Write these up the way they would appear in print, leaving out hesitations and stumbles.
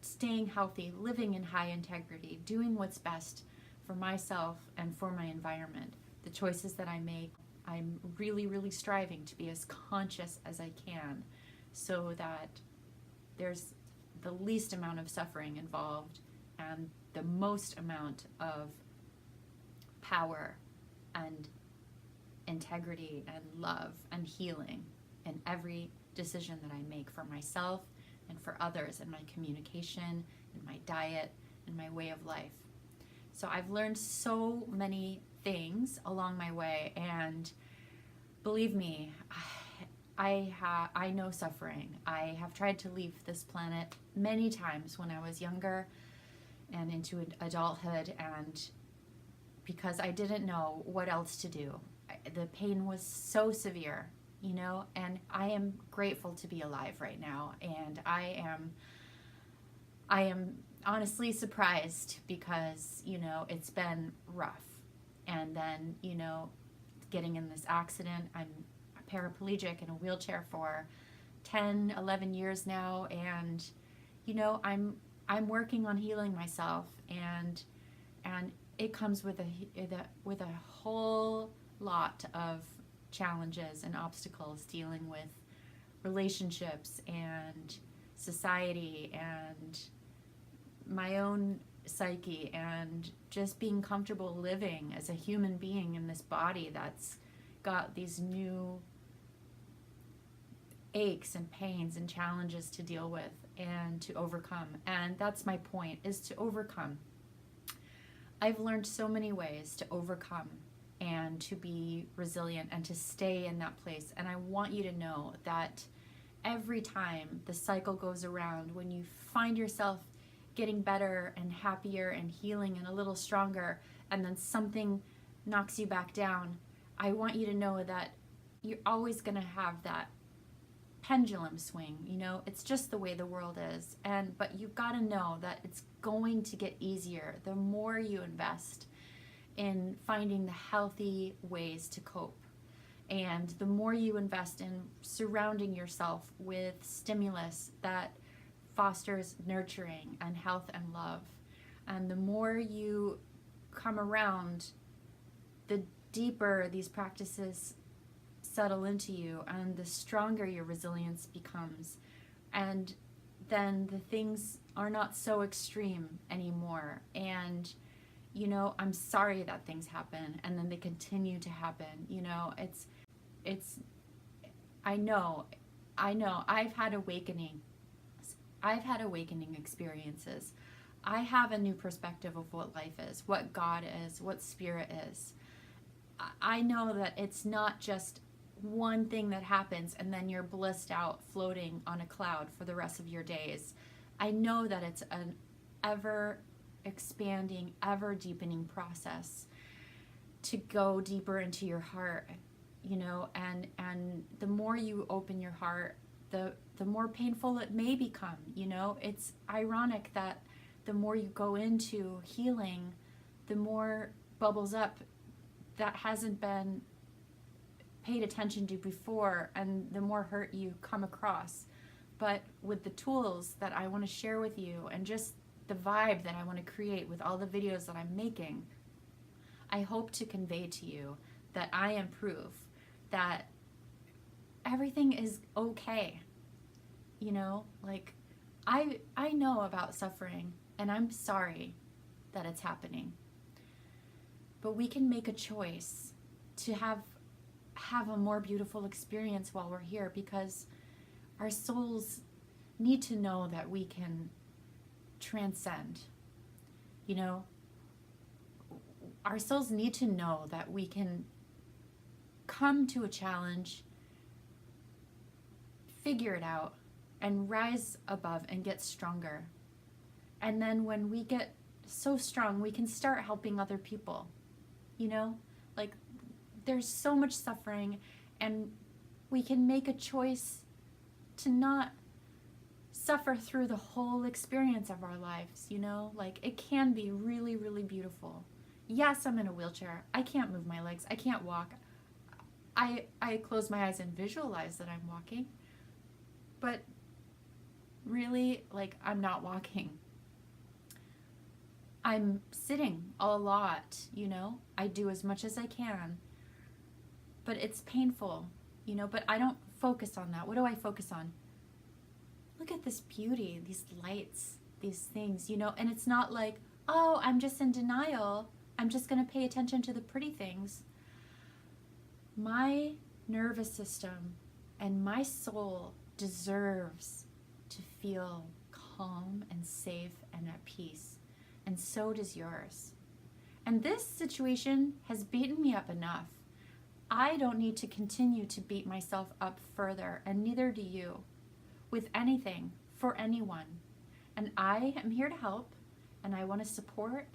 staying healthy, living in high integrity, doing what's best for myself and for my environment. The choices that I make, I'm really, really striving to be as conscious as I can so that there's the least amount of suffering involved and the most amount of power and integrity and love and healing in every decision that I make for myself and for others in my communication, in my diet, in my way of life. So I've learned so many things along my way, and believe me, I know suffering. I have tried to leave this planet many times when I was younger and into adulthood, and because I didn't know what else to do. The pain was so severe, you know, and I am grateful to be alive right now, and I am honestly surprised because, you know, it's been rough. And then, you know, getting in this accident, I'm paraplegic in a wheelchair for 10, 11 years now, and you know, I'm working on healing myself, and it comes with a whole lot of challenges and obstacles, dealing with relationships and society and my own psyche, and just being comfortable living as a human being in this body that's got these new aches and pains and challenges to deal with and to overcome. And that's my point, is to overcome. I've learned so many ways to overcome and to be resilient and to stay in that place. And I want you to know that every time the cycle goes around, when you find yourself getting better and happier and healing and a little stronger, and then something knocks you back down, I want you to know that you're always going to have that pendulum swing. You know, it's just the way the world is. But you've got to know that it's going to get easier the more you invest in finding the healthy ways to cope, and the more you invest in surrounding yourself with stimulus that fosters nurturing and health and love. And the more you come around, the deeper these practices settle into you, and the stronger your resilience becomes. And then the things are not so extreme anymore. And, you know, I'm sorry that things happen, and then they continue to happen. You know, I know, I've had awakening experiences. I have a new perspective of what life is, what God is, what spirit is. I know that it's not just one thing that happens and then you're blissed out floating on a cloud for the rest of your days. I know that it's an ever expanding, ever deepening process to go deeper into your heart, you know, and the more you open your heart, the more painful it may become. You know, it's ironic that the more you go into healing, the more bubbles up that hasn't been paid attention to before, and the more hurt you come across. But with the tools that I want to share with you, and just the vibe that I want to create with all the videos that I'm making, I hope to convey to you that I am proof that everything is okay. You know, like, I know about suffering, and I'm sorry that it's happening. But we can make a choice to have a more beautiful experience while we're here, because our souls need to know that we can transcend. You know, our souls need to know that we can come to a challenge, figure it out, and rise above and get stronger. And then when we get so strong, we can start helping other people. You know, like, there's so much suffering, and we can make a choice to not suffer through the whole experience of our lives. You know, like, it can be really, really beautiful. Yes, I'm in a wheelchair. I can't move my legs. I can't walk. I close my eyes and visualize that I'm walking. But really, like, I'm not walking. I'm sitting a lot, you know? I do as much as I can, but it's painful, you know? But I don't focus on that. What do I focus on? Look at this beauty, these lights, these things, you know? And it's not like, oh, I'm just in denial. I'm just going to pay attention to the pretty things. My nervous system and my soul deserves to feel calm and safe and at peace. And so does yours. And this situation has beaten me up enough. I don't need to continue to beat myself up further, and neither do you, with anything, for anyone. And I am here to help, and I want to support.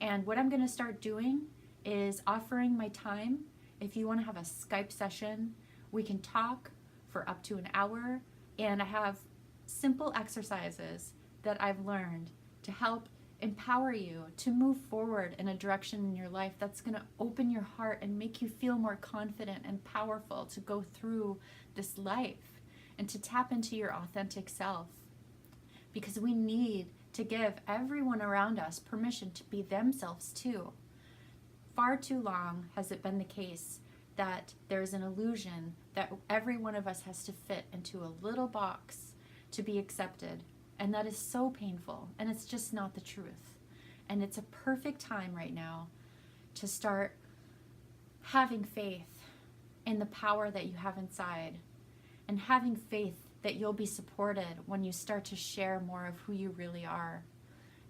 And what I'm going to start doing is offering my time. If you want to have a Skype session, we can talk for up to an hour. And I have simple exercises that I've learned to help empower you to move forward in a direction in your life that's going to open your heart and make you feel more confident and powerful to go through this life and to tap into your authentic self. Because we need to give everyone around us permission to be themselves too. Far too long has it been the case that there's an illusion that every one of us has to fit into a little box to be accepted. And that is so painful, and it's just not the truth. And it's a perfect time right now to start having faith in the power that you have inside, and having faith that you'll be supported when you start to share more of who you really are,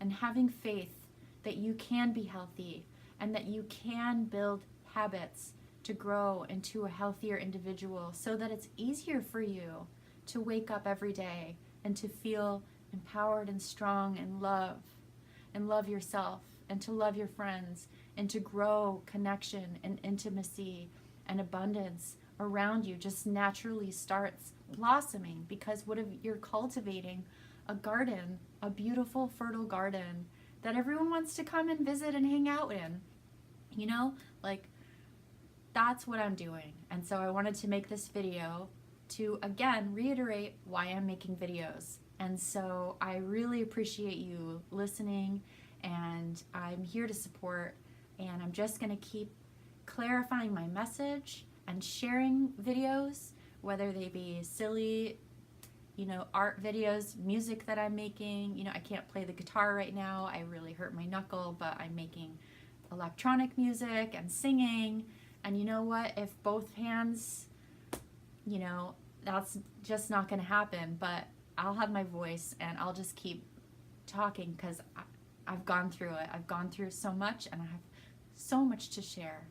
and having faith that you can be healthy and that you can build habits to grow into a healthier individual, so that it's easier for you to wake up every day and to feel empowered and strong and love yourself, and to love your friends, and to grow connection and intimacy and abundance around you just naturally starts blossoming. Because what if you're cultivating a garden, a beautiful fertile garden that everyone wants to come and visit and hang out in, you know? Like, that's what I'm doing. And so I wanted to make this video to again reiterate why I'm making videos. And so I really appreciate you listening, and I'm here to support, and I'm just going to keep clarifying my message and sharing videos, whether they be silly, you know, art videos, music that I'm making. You know, I can't play the guitar right now. I really hurt my knuckle, but I'm making electronic music and singing. And you know what? If both hands, you know, that's just not going to happen. But I'll have my voice, and I'll just keep talking, because I've gone through it. I've gone through so much, and I have so much to share.